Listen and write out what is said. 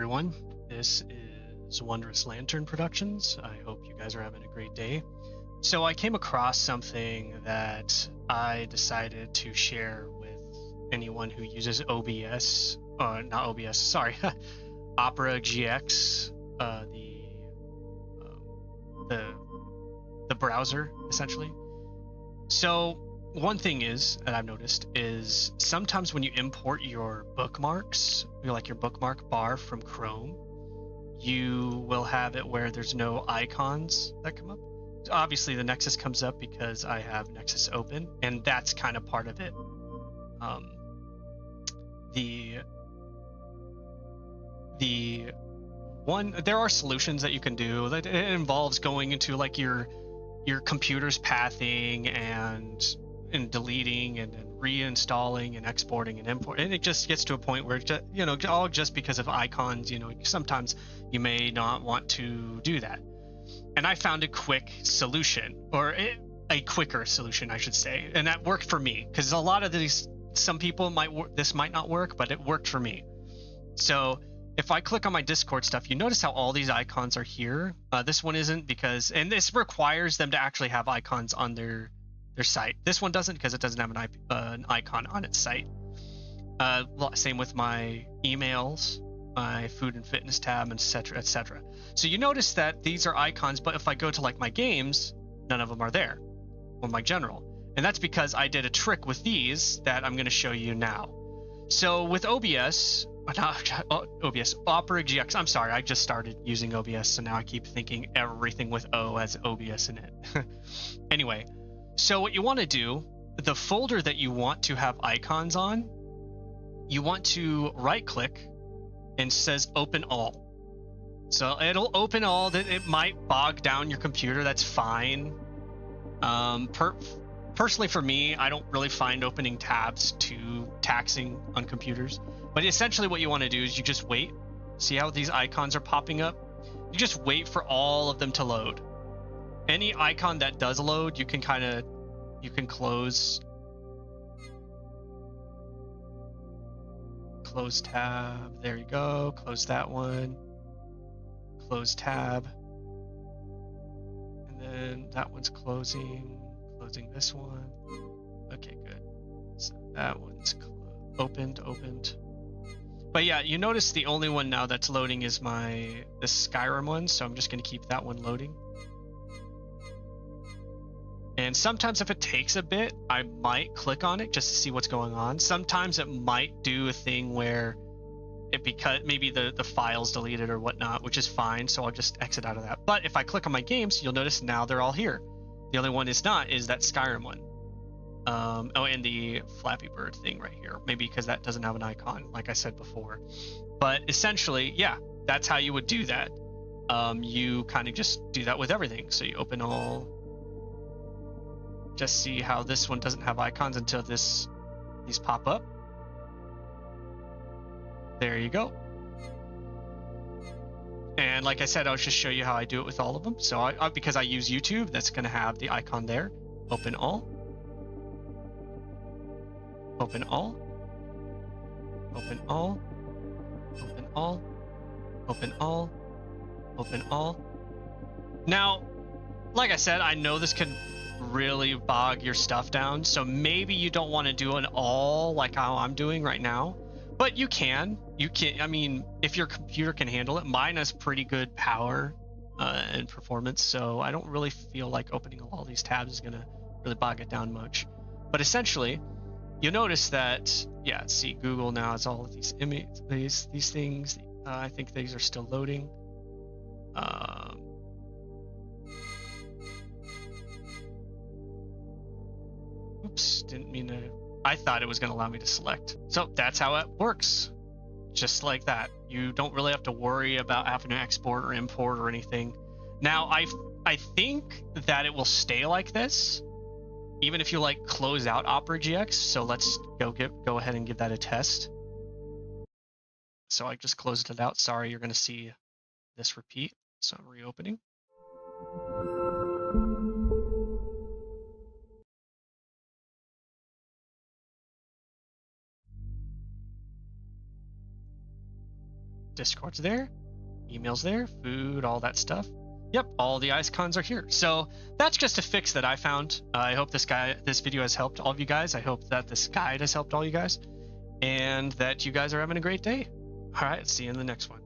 everyone. This is Wondrous Lantern Productions. I hope you guys are having a great day. So I came across something that I decided to share with anyone who uses OBS, not OBS, sorry, Opera GX, the browser essentially. So one thing is that I've noticed is sometimes when you import your bookmarks, like your bookmark bar from Chrome, you will have it where there's no icons that come up. Obviously the Nexus comes up because I have Nexus open, and that's kind of part of it. There are solutions that you can do that it involves going into like your computer's pathing and deleting and reinstalling and exporting and importing, and it just gets to a point where just, all just because of icons, sometimes you may not want to do that. And I found a quick solution, or a quicker solution I should say, and that worked for me, because a lot of these, some people this might not work, but it worked for me. So if I click on my Discord stuff, you notice how all these icons are here. This one isn't, because, and this requires them to actually have icons on their site. This one doesn't, because it doesn't have an icon on its site. Same with my emails, my food and fitness tab, etc., etc. So you notice that these are icons, but if I go to like my games, none of them are there, or my general. And that's because I did a trick with these that I'm going to show you now. So with OBS, Opera GX. I'm sorry, I just started using OBS, so now I keep thinking everything with O has OBS in it. Anyway, so what you want to do, the folder that you want to have icons on, you want to right click and it says open all. So it'll open all. That it might bog down your computer, that's fine. Personally for me, I don't really find opening tabs too taxing on computers. But essentially what you want to do is you just wait. See how these icons are popping up? You just wait for all of them to load. Any icon that does load, you can close tab. There you go. Close that one. Close tab. And then that one's closing this one. Okay, good. So that one's opened. But yeah, you notice the only one now that's loading is the Skyrim one, so I'm just going to keep that one loading. And sometimes if it takes a bit, I might click on it just to see what's going on. Sometimes it might do a thing where because maybe the file's deleted or whatnot, which is fine, so I'll just exit out of that. But if I click on my games, you'll notice now they're all here. The only one is not is that Skyrim one. And the Flappy Bird thing right here, maybe because that doesn't have an icon, like I said before. But essentially, yeah, that's how you would do that. You kind of just do that with everything. So you open all. Just see how this one doesn't have icons until these pop up. There you go. And like I said, I'll just show you how I do it with all of them. So because I use YouTube, that's going to have the icon there. Open all. Open all. Open all. Open all. Open all. Open all. Now, like I said, I know this can really bog your stuff down, so maybe you don't want to do an all like how I'm doing right now, but you can. I mean, if your computer can handle it. Mine has pretty good power and performance, so I don't really feel like opening all these tabs is gonna really bog it down much. But essentially, you'll notice that, yeah, see, Google now has all of these images, these things. I think these are still loading. Oops, didn't mean to. I thought it was going to allow me to select. So that's how it works. Just like that. You don't really have to worry about having to export or import or anything. Now, I think that it will stay like this, even if you like close out Opera GX. So let's go ahead and give that a test. So I just closed it out. Sorry, you're going to see this repeat. So I'm reopening. Discord's there, email's there, food, all that stuff. Yep, all the icons are here. So that's just a fix that I found. I hope this video has helped all of you guys. I hope that this guide has helped all you guys, and that you guys are having a great day. All right, see you in the next one.